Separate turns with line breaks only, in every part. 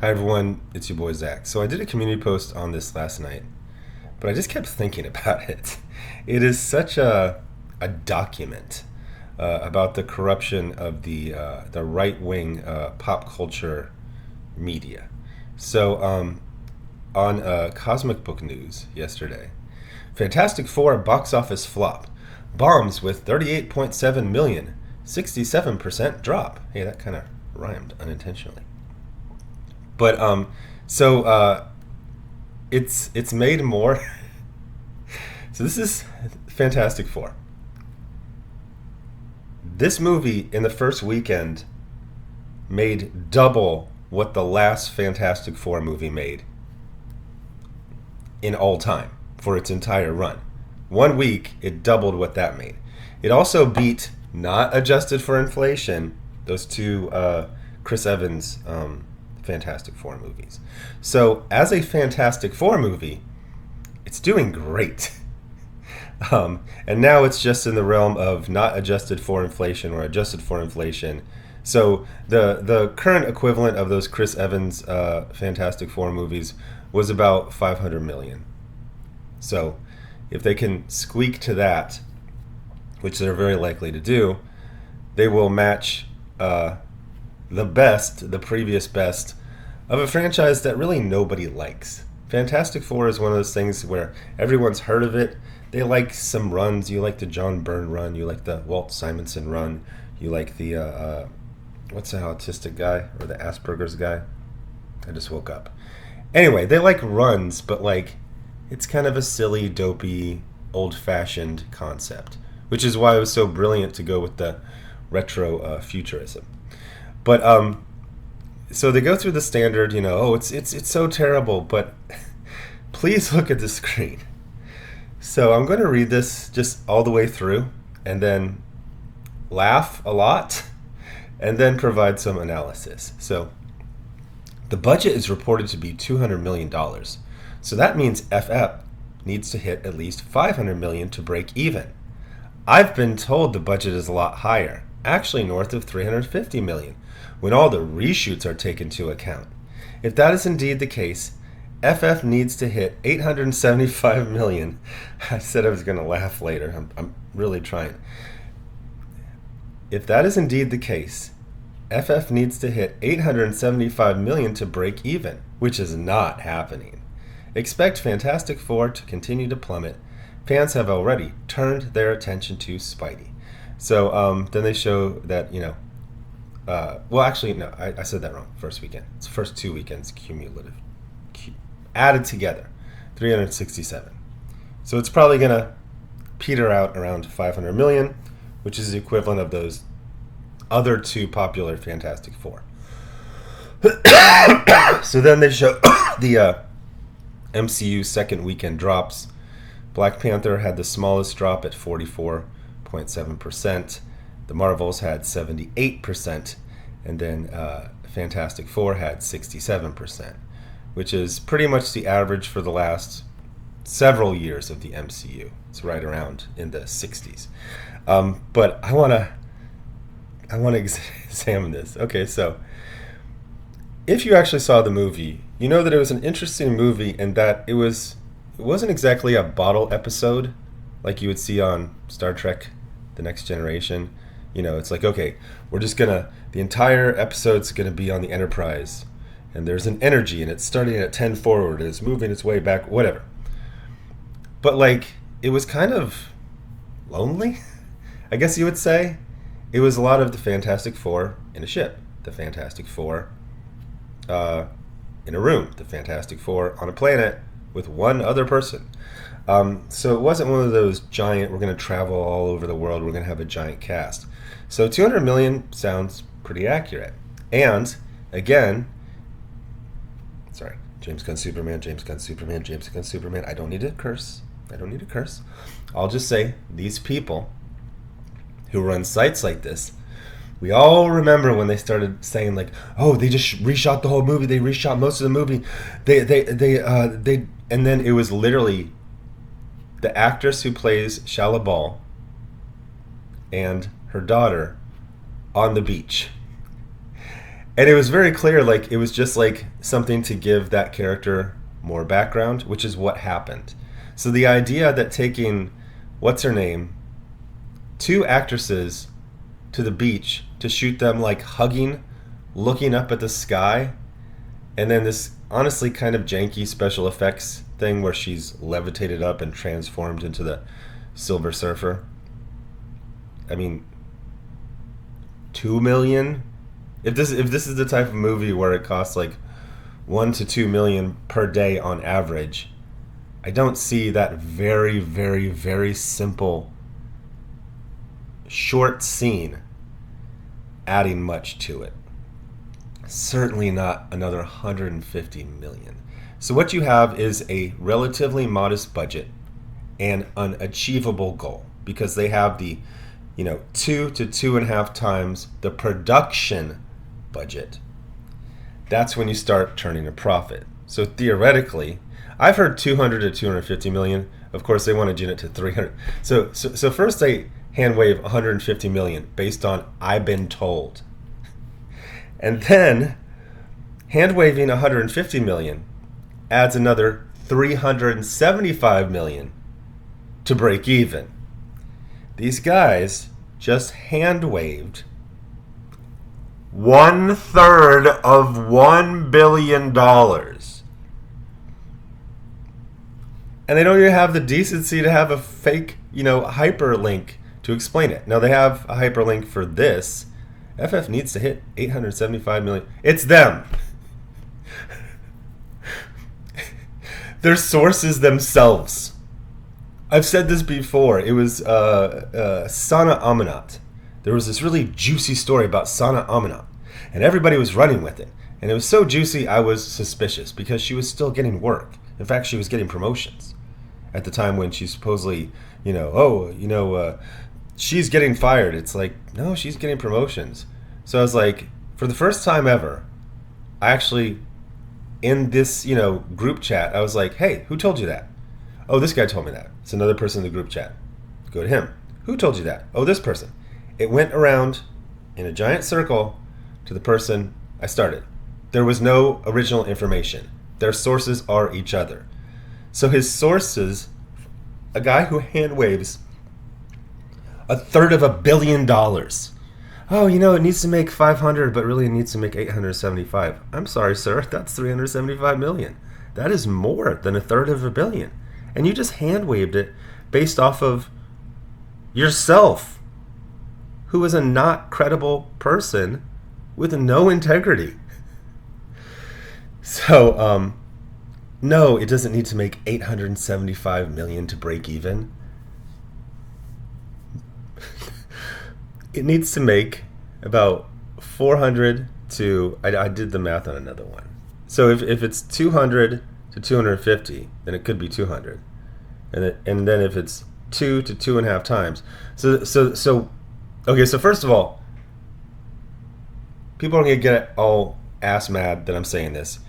Hi everyone, it's your boy Zach. So I did a community post on this last night, but I just kept thinking about it. It is such a document about the corruption of the right wing pop culture media. So on Cosmic Book News yesterday, Fantastic Four box office flop, bombs with 38.7 million, 67% drop. Hey, that kind of rhymed unintentionally. But so it's made more. So this is Fantastic Four. This movie in the first weekend made double what the last Fantastic Four movie made in all time for its entire run. 1 week, it doubled what that made. It also beat, not adjusted for inflation, those two Chris Evans Fantastic Four movies. So, as a Fantastic Four movie, it's doing great. And now it's just in the realm of not adjusted for inflation or adjusted for inflation. So the current equivalent of those Chris Evans Fantastic Four movies was about 500 million. So if they can squeak to that, which they're very likely to do, they will match the previous best of a franchise that really nobody likes. Fantastic Four is one of those things where everyone's heard of it. They like some runs. You like the John Byrne run. You like the Walt Simonson run. You like the what's the autistic guy or the Asperger's guy? I just woke up. Anyway, they like runs, but like it's kind of a silly, dopey, old-fashioned concept, which is why it was so brilliant to go with the retro futurism. But so they go through the standard, oh, it's so terrible, but please look at the screen. So I'm going to read this just all the way through and then laugh a lot and then provide some analysis. So the budget is reported to be $200 million. So that means FF needs to hit at least $500 million to break even. I've been told the budget is a lot higher, actually north of $350 million, when all the reshoots are taken into account. If that is indeed the case, FF needs to hit $875 million. I said I was going to laugh later. I'm really trying. If that is indeed the case, FF needs to hit $875 million to break even, which is not happening. Expect Fantastic Four to continue to plummet. Fans have already turned their attention to Spidey. So then they show that, well, actually, no, I said that wrong. First weekend. It's the first 2 weekends cumulative. Added together, 367. So it's probably going to peter out around 500 million, which is the equivalent of those other two popular Fantastic Four. So then they show the MCU second weekend drops. Black Panther had the smallest drop at 44.7%. The Marvels had 78%. And then Fantastic Four had 67%, which is pretty much the average for the last several years of the MCU. It's right around in the 60s. But I want to examine this. Okay, so if you actually saw the movie, you know that it was an interesting movie and that it wasn't exactly a bottle episode like you would see on Star Trek The Next Generation. It's like, okay, the entire episode's going to be on the Enterprise, and there's an energy, and it's starting at 10 forward, and it's moving its way back, whatever. But, it was kind of lonely, I guess you would say. It was a lot of the Fantastic Four in a ship, the Fantastic Four in a room, the Fantastic Four on a planet with one other person. So it wasn't one of those giant, we're going to travel all over the world, we're going to have a giant cast. So 200 million sounds pretty accurate. And, again, sorry, James Gunn Superman, James Gunn Superman, James Gunn Superman. I don't need to curse. I'll just say these people who run sites like this, we all remember when they started saying oh, they just reshot the whole movie. They reshot most of the movie. And then it was literally the actress who plays Shala Ball and her daughter on the beach. And it was very clear, like it was just like something to give that character more background, which is what happened. So the idea that taking what's her name, two actresses to the beach to shoot them like hugging, looking up at the sky, and then this honestly kind of janky special effects thing where she's levitated up and transformed into the Silver Surfer. I mean, 2 million. If this is the type of movie where it costs like 1 to 2 million per day on average, I don't see that very, very, very simple short scene adding much to it. Certainly not another 150 million. So what you have is a relatively modest budget and an achievable goal, because they have the 2 to 2.5 times the production budget. That's when you start turning a profit. So theoretically, I've heard 200 to 250 million. Of course, they want to gin it to 300. So first they hand wave 150 million based on I've been told. And then hand waving 150 million adds another 375 million to break even. These guys just hand waved 1/3 of $1 billion. And they don't even have the decency to have a fake, hyperlink to explain it. Now they have a hyperlink for this. FF needs to hit 875 million. It's them. Their sources themselves. I've said this before. It was Sana Amanat. There was this really juicy story about Sana Amanat, and everybody was running with it. And it was so juicy, I was suspicious because she was still getting work. In fact, she was getting promotions at the time when she supposedly, she's getting fired. It's like, no, she's getting promotions. So I was like, for the first time ever, I actually, in this, group chat, I was like, hey, who told you that? Oh, this guy told me that. It's another person in the group chat. Go to him. Who told you that? Oh, this person. It went around in a giant circle to the person I started. There was no original information. Their sources are each other. So his sources, a guy who hand waves 1/3 of $1 billion. Oh, it needs to make 500, but really it needs to make 875. I'm sorry, sir. That's 375 million. That is more than 1/3 of $1 billion. And you just hand waved it based off of yourself, who is a not credible person with no integrity. So, no, it doesn't need to make 875 million to break even. It needs to make about 400 to, I did the math on another one. So if it's 200 to 250, then it could be 200. And then if it's 2 to 2.5 times. Okay, so first of all, people are going to get all ass mad that I'm saying this.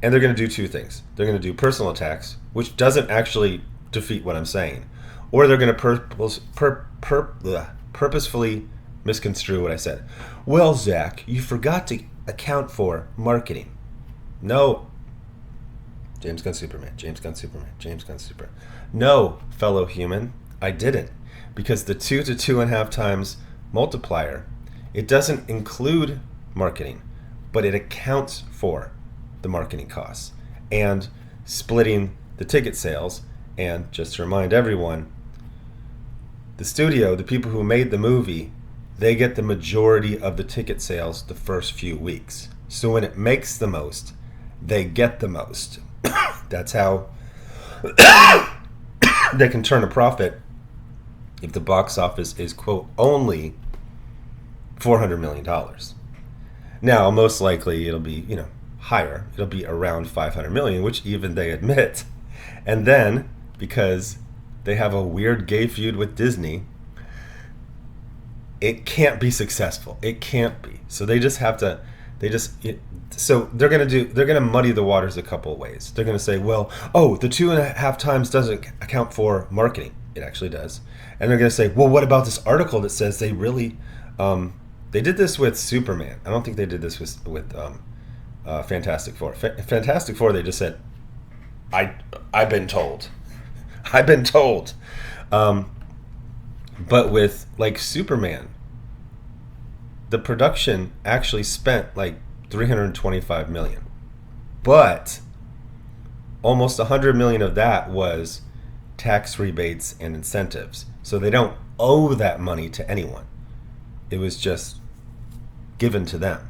And they're going to do two things. They're going to do personal attacks, which doesn't actually defeat what I'm saying. Or they're going to purposefully misconstrue what I said. Well, Zach, you forgot to account for marketing. No. James Gunn Superman, James Gunn Superman, James Gunn Superman. No, fellow human, I didn't. Because the 2 to 2.5 times multiplier, it doesn't include marketing, but it accounts for the marketing costs and splitting the ticket sales. And just to remind everyone, the studio, the people who made the movie, they get the majority of the ticket sales the first few weeks. So when it makes the most, they get the most. That's how they can turn a profit if the box office is, quote, only $400 million. Now, most likely it'll be, higher. It'll be around 500 million, which even they admit. And then, because they have a weird gay feud with Disney, it can't be successful. It can't be. So they just have to, so they're going to muddy the waters a couple of ways. They're going to say, well, the 2.5 times doesn't account for marketing. It actually does. And they're going to say, well, what about this article that says they really They did this with Superman. I don't think they did this with Fantastic Four. Fantastic Four, they just said, I've been told. I've been told. But with like Superman, the production actually spent like 325 million, but almost 100 million of that was tax rebates and incentives. So they don't owe that money to anyone. It was just given to them.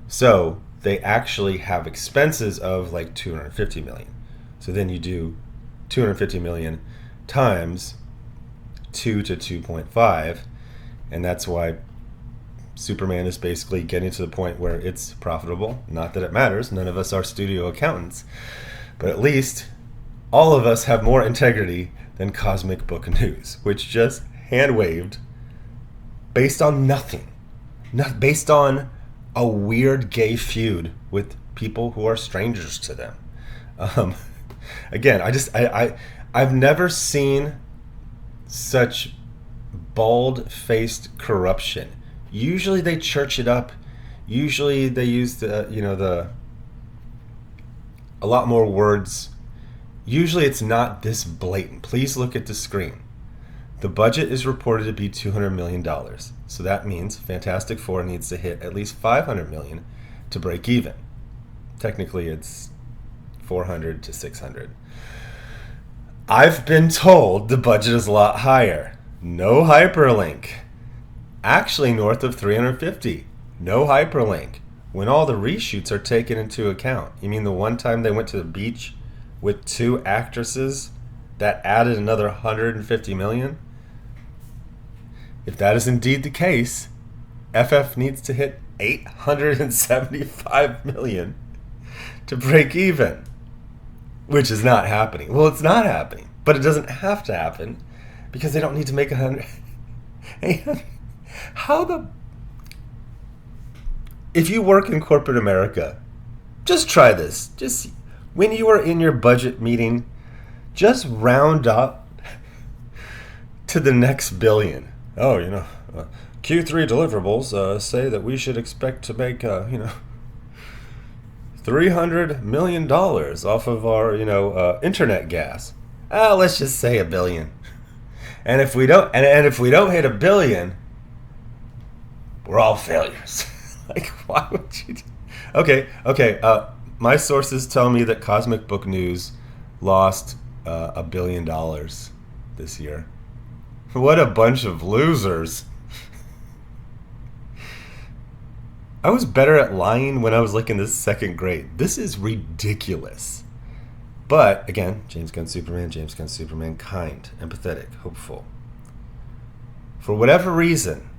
So they actually have expenses of like 250 million. So then you do 250 million times 2 to 2.5, and that's why Superman is basically getting to the point where it's profitable. Not that it matters. None of us are studio accountants. But at least all of us have more integrity than Cosmic Book News, which just hand-waved based on nothing. Not based on a weird gay feud with people who are strangers to them. Again, I've never seen such bald-faced corruption. Usually they church it up. Usually they use a lot more words. Usually it's not this blatant. Please look at the screen. The budget is reported to be $200 million. So that means Fantastic Four needs to hit at least $500 million to break even. Technically it's 400 to 600. I've been told the budget is a lot higher. No hyperlink. Actually north of 350. No hyperlink. When all the reshoots are taken into account. You mean the one time they went to the beach with 2 actresses that added another 150 million? If that is indeed the case, FF needs to hit 875 million to break even, which is not happening. Well, it's not happening, but it doesn't have to happen because they don't need to make 100. If you work in corporate America, just try this. Just when you are in your budget meeting, just round up to the next billion. Oh, Q3 deliverables say that we should expect to make, $300 million off of our, internet gas. Let's just say $1 billion. And if we don't, and if we don't hit $1 billion, we're all failures. Like, why would you? Okay. My sources tell me that Cosmic Book News lost $1 billion this year. What a bunch of losers. I was better at lying when I was like in the 2nd grade. This is ridiculous. But again, James Gunn Superman, kind, empathetic, hopeful. For whatever reason,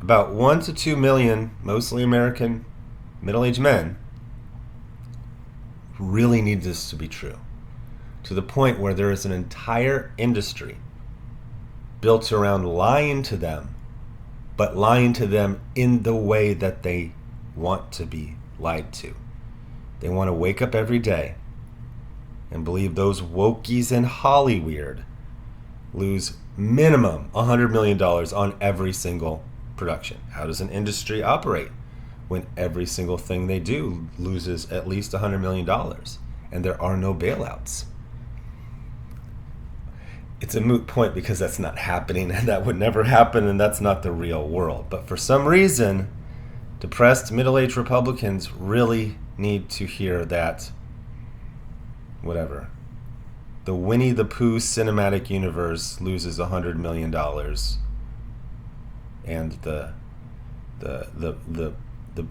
about 1 to 2 million, mostly American, middle-aged men, really need this to be true. To the point where there is an entire industry built around lying to them, but lying to them in the way that they want to be lied to. They want to wake up every day and believe those wokies in Hollywood lose minimum $100 million on every single production. How does an industry operate when every single thing they do loses at least $100 million and there are no bailouts? It's a moot point because that's not happening and that would never happen and that's not the real world. But for some reason, depressed middle-aged Republicans really need to hear that, whatever, the Winnie the Pooh cinematic universe loses $100 million and the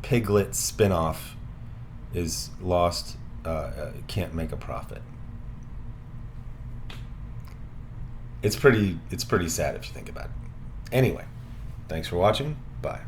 Piglet spinoff is lost, can't make a profit. It's pretty sad if you think about it. Anyway, thanks for watching. Bye.